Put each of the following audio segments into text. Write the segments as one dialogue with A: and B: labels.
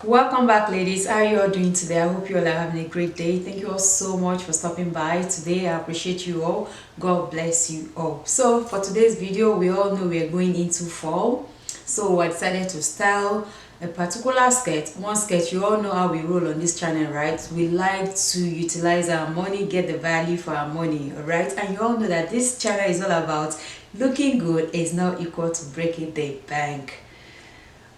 A: Welcome back, ladies. How are you all doing today? I hope you all are having a great day. Thank you all so much for stopping by today. I appreciate you all. God bless you all. So for today's video, we all know we are going into fall, so I decided to style a particular skirt. One skirt, you all know how we roll on this channel, right? We like to utilize our money, get the value for our money, all right? And you all know that this channel is all about looking good is not equal to breaking the bank.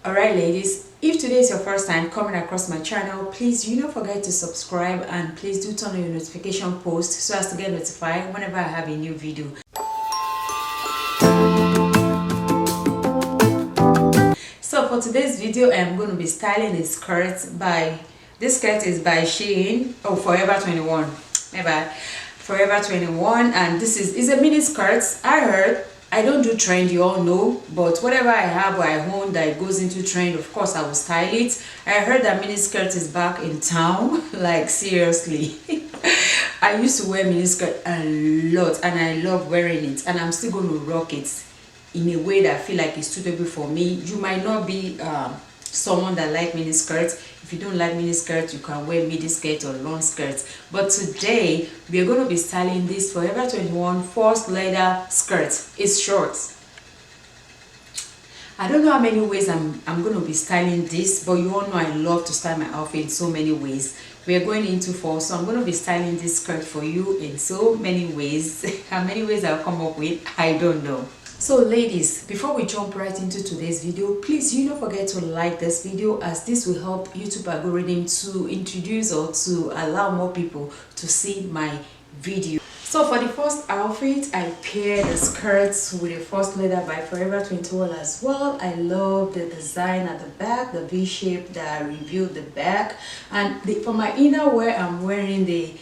A: Alright, ladies, if today is your first time coming across my channel, please do not forget to subscribe and please do turn on your notification post so as to get notified whenever I have a new video. So for today's video, I am going to be styling a skirt by, this skirt is by Shein, Forever 21, my bad, Forever 21, and this is a mini skirt. I don't do trend, you all know, but whatever I have or I own that goes into trend, of course I will style it. I heard that mini skirt is back in town, like seriously. I used to wear mini skirt a lot and I love wearing it, and I'm still going to rock it in a way that I feel like it's suitable for me. You might not be someone that like mini skirts. If you don't like mini skirts, you can wear midi skirt or long skirts. But today we are going to be styling this Forever 21 forced leather skirt. It's short. I don't know how many ways I'm going to be styling this, but you all know I love to style my outfit in so many ways. We are going into fall, so I'm going to be styling this skirt for you in so many ways. How many ways I'll come up with, I don't know. So ladies, before we jump right into today's video, please do not forget to like this video, as this will help YouTube algorithm to introduce or to allow more people to see my video. So for the first outfit, I paired the skirts with a forced leather by Forever 21 as well. I love the design at the back, the V shape that revealed the back, and for my inner wear, I'm wearing the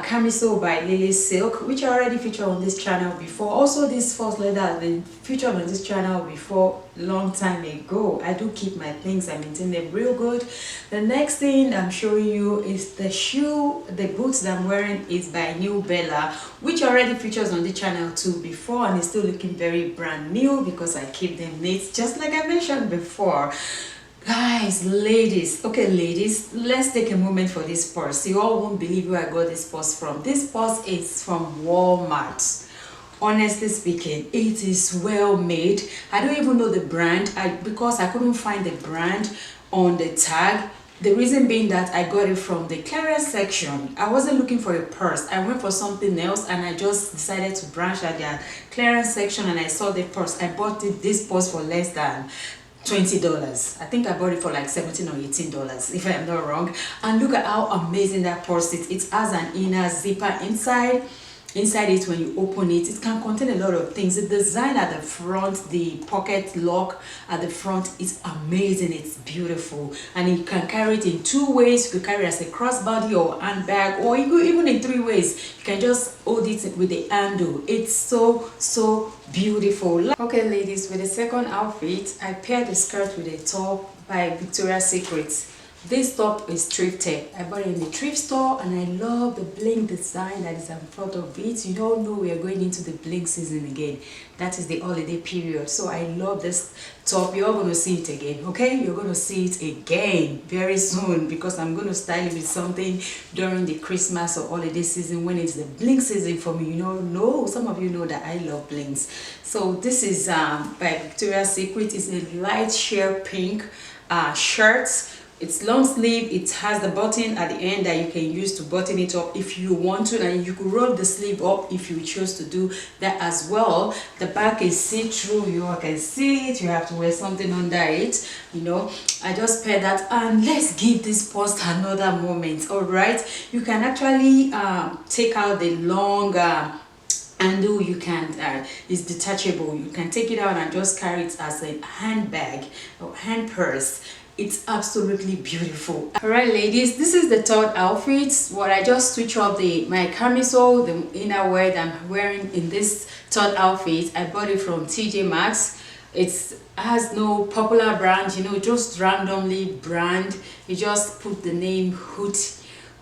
A: camisole by Lily Silk, which I already featured on this channel before. Also, this forced leather has been featured on this channel before, long time ago. I do keep my things, I maintain them real good. The next thing I'm showing you is the shoe. The boots that I'm wearing is by New Bella, which already features on the channel too before, and it's still looking very brand new because I keep them neat, just like I mentioned before. Guys, ladies, okay, ladies, let's take a moment for this purse. You all won't believe where I got this purse from. This purse is from Walmart. Honestly speaking, it is well made. I don't even know the brand because I couldn't find the brand on the tag. The reason being that I got it from the clearance section. I wasn't looking for a purse. I went for something else and I just decided to branch at their clearance section and I saw the purse. I bought this purse for less than $20. I think I bought it for like $17 or $18 if I'm not wrong. And look at how amazing that purse is. It has an inner zipper inside it. When you open it, it can contain a lot of things. The design at the front, the pocket lock at the front is amazing. It's beautiful, and you can carry it in two ways. You could carry it as a crossbody or handbag, or you could even in three ways. You can just hold it with the handle. It's so beautiful. Okay, ladies, with the second outfit, I paired the skirt with a top by Victoria's Secret. This top is thrifted. I bought it in the thrift store and I love the bling design that is in front of it. You all know we are going into the bling season again. That is the holiday period. So I love this top. You're going to see it again, okay? You're going to see it again very soon because I'm going to style it with something during the Christmas or holiday season when it's the bling season for me. You know, some of you know that I love blings. So this is by Victoria's Secret. It's a light sheer pink shirt. It's long sleeve. It has the button at the end that you can use to button it up if you want to, and you could roll the sleeve up if you choose to do that as well. The back is see-through. You all can see it. You have to wear something under it. I just paired that, and let's give this purse another moment. All right, you can actually take out the long handle. You can it's detachable. You can take it out and just carry it as a handbag or hand purse. It's absolutely beautiful. All right, ladies, this is the third outfit. What I just switch up my camisole, the inner wear that I'm wearing in this third outfit. I bought it from TJ Maxx. It has no popular brand, just randomly brand. You just put the name Hood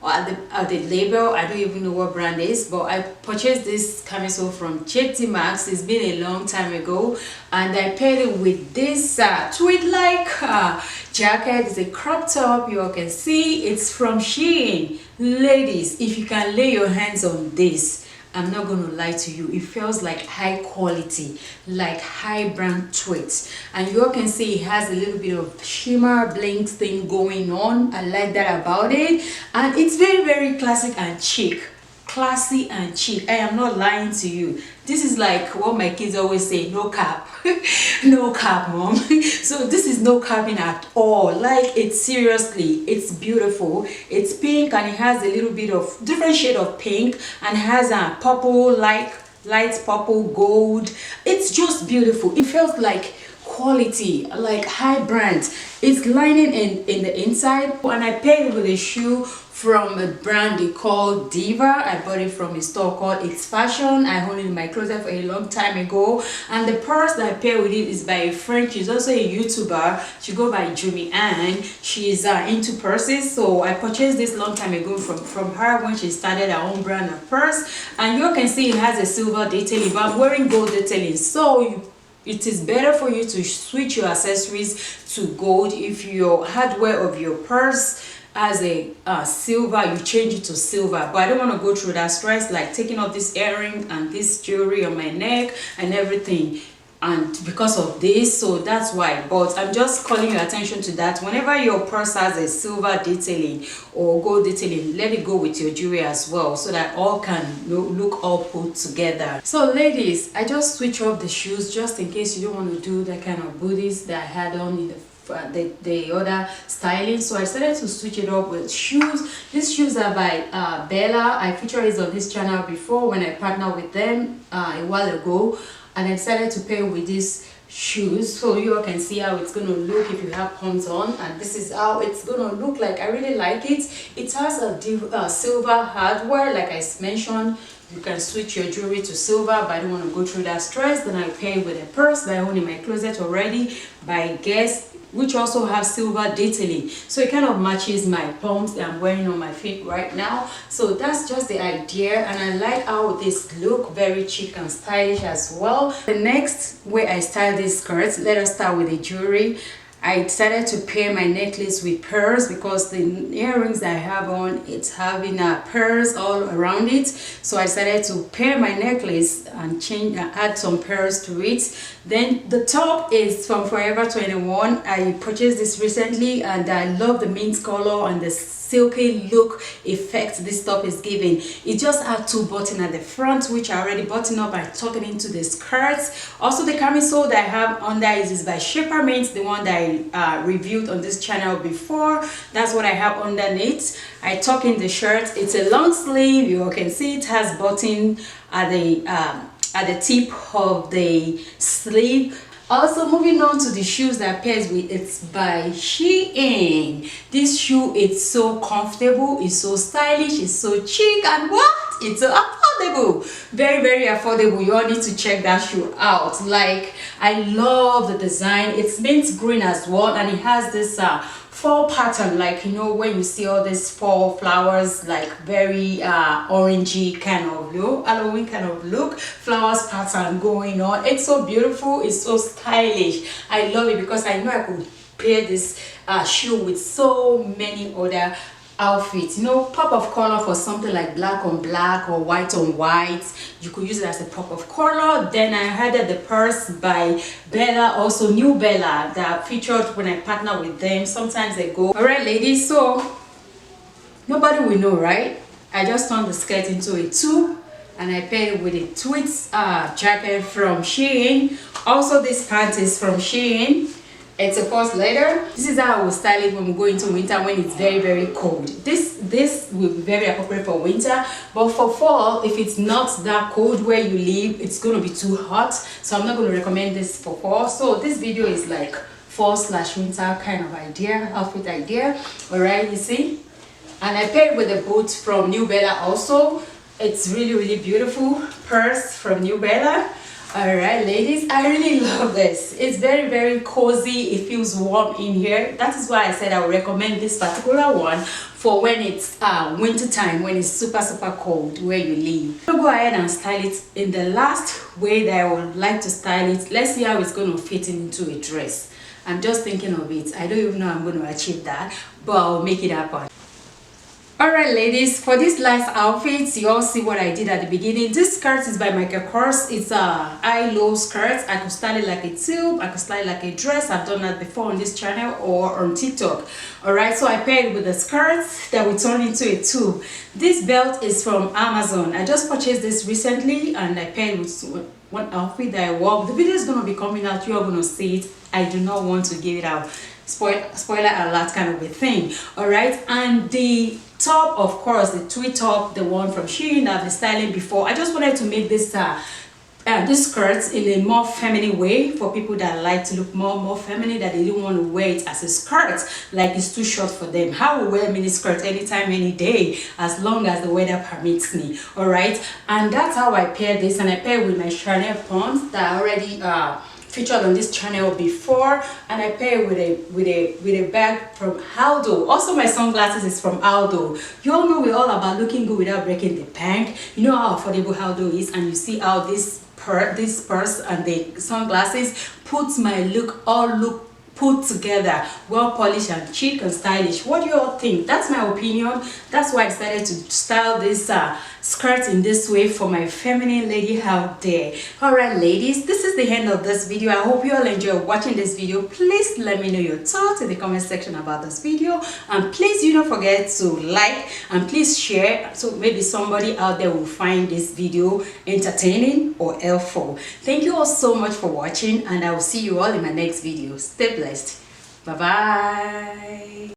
A: at the label. I don't even know what brand it is, but I purchased this camisole from JT Maxx. It's been a long time ago, and I paired it with this tweed-like jacket. It's a crop top. You all can see it's from Shein. Ladies, if you can lay your hands on this, I'm not going to lie to you, it feels like high quality, like high brand tweeds. And you all can see it has a little bit of shimmer bling thing going on. I like that about it. And it's very, very classic and chic. Classy and chic. I am not lying to you. This is like what my kids always say, no cap. No cap, mom. So this is no capping at all. Like, it's seriously, it's beautiful. It's pink and it has a little bit of different shade of pink, and has a purple, like light purple, gold. It's just beautiful. It feels like quality, like high brand. It's lining in the inside, and I paired it with a shoe from a brand they call Diva. I bought it from a store called It's Fashion. I owned it in my closet for a long time ago. And the purse that I paired with it is by a friend. She's also a YouTuber. She goes by Jumi Ann. She's into purses, so I purchased this long time ago from her when she started her own brand of purse. And you can see it has a silver detailing, but I'm wearing gold detailing, so it is better for you to switch your accessories to gold. If your hardware of your purse has a silver, you change it to silver. But I don't want to go through that stress, like taking off this earring and this jewelry on my neck and everything, and because of this. So that's why. But I'm just calling your attention to that. Whenever your purse has a silver detailing or gold detailing, let it go with your jewelry as well, so that all can look all put together. So ladies, I just switch up the shoes just in case you don't want to do that kind of booties that I had on in the other styling. So I started to switch it up with shoes. These shoes are by Bella. I featured it on this channel before when I partnered with them a while ago, and I decided to pair with these shoes, so you all can see how it's going to look if you have pumps on. And this is how it's going to look like. I really like it. It has a silver hardware, like I mentioned. You can switch your jewelry to silver, but I don't want to go through that stress. Then I pair with a purse that I own in my closet already by Guess, which also have silver detailing, so it kind of matches my pumps that I'm wearing on my feet right now. So that's just the idea, and I like how this look, very chic and stylish as well. The next way I style these skirts, let us start with the jewelry. I decided to pair my necklace with pearls because the earrings that I have on, it's having pearls all around it. So I decided to pair my necklace and add some pearls to it. Then the top is from Forever 21. I purchased this recently and I love the mint color and the silky look effect this top is giving. It just had two buttons at the front, which I already buttoned up and tucked it into the skirts. Also, the camisole that I have under is by Shaper Mint, the one that I reviewed on this channel before. That's what I have underneath. I tuck in the shirt. It's a long sleeve. You can see it has button at the tip of the sleeve. Also, moving on to the shoes that pairs with, it's by Shein. This shoe, it's so comfortable, it's so stylish, it's so chic, and what? It's so affordable. Very, very affordable. You all need to check that shoe out. Like, I love the design. It's mint green as well, and it has this fall pattern, like, you know, when you see all these fall flowers, like very orangey kind of look, Halloween kind of look, flowers pattern going on. It's so beautiful, it's so stylish. I love it because I know I could pair this shoe with so many other outfits. You know, pop of color for something like black on black or white on white. You could use it as a pop of color. Then I added the purse by Bella, also New Bella, that featured when I partner with them sometimes ago. All right, ladies, so nobody will know, right? I just turned the skirt into a tube and I paired it with a tweed jacket from Shein. Also, this pant is from Shein. It's a false leather. This is how I will style it when we go into winter, when it's very, very cold. This will be very appropriate for winter, but for fall, if it's not that cold where you live, it's going to be too hot, so I'm not going to recommend this for fall. So this video is like fall/winter kind of idea, outfit idea. All right, you see, and I paired with a boot from New Bella. Also, it's really, really beautiful purse from New Bella. All right, ladies, I really love this. It's very, very cozy. It feels warm in here. That is why I said I would recommend this particular one for when it's winter time, when it's super, super cold where you live. I'll go ahead and style it in the last way that I would like to style it. Let's see how it's going to fit into a dress. I'm just thinking of it. I don't even know I'm going to achieve that, but I'll make it happen. Alright ladies, for this last outfit, you all see what I did at the beginning. This skirt is by Michael Kors. It's a high-low skirt. I could style it like a tube, I could style it like a dress. I've done that before on this channel or on TikTok. Alright, so I paired it with a skirt that will turn into a tube. This belt is from Amazon. I just purchased this recently and I paired with one outfit that I wore. The video is going to be coming out. You're going to see it. I do not want to give it out. Spoiler alert kind of a thing. Alright, and the top, of course, the tweed top, the one from Shein that I've been styling before. I just wanted to make this this skirt in a more feminine way for people that like to look more feminine, that they don't want to wear it as a skirt like it's too short for them. I will wear a mini skirt anytime, any day, as long as the weather permits me. All right, and that's how I pair this, and I pair with my Chanel pumps that I already featured on this channel before, and I pair with a bag from Aldo. Also, my sunglasses is from Aldo. You all know we're all about looking good without breaking the bank. You know how affordable Aldo is, and you see how this purse and the sunglasses puts my look put together, well polished and chic and stylish. What do you all think? That's my opinion. That's why I decided to style this skirt in this way for my feminine lady out there. Alright ladies, this is the end of this video. I hope you all enjoy watching this video. Please let me know your thoughts in the comment section about this video, and please do not forget to like and please share, so maybe somebody out there will find this video entertaining or helpful. Thank you all so much for watching, and I will see you all in my next video. Stay blessed. Bye bye.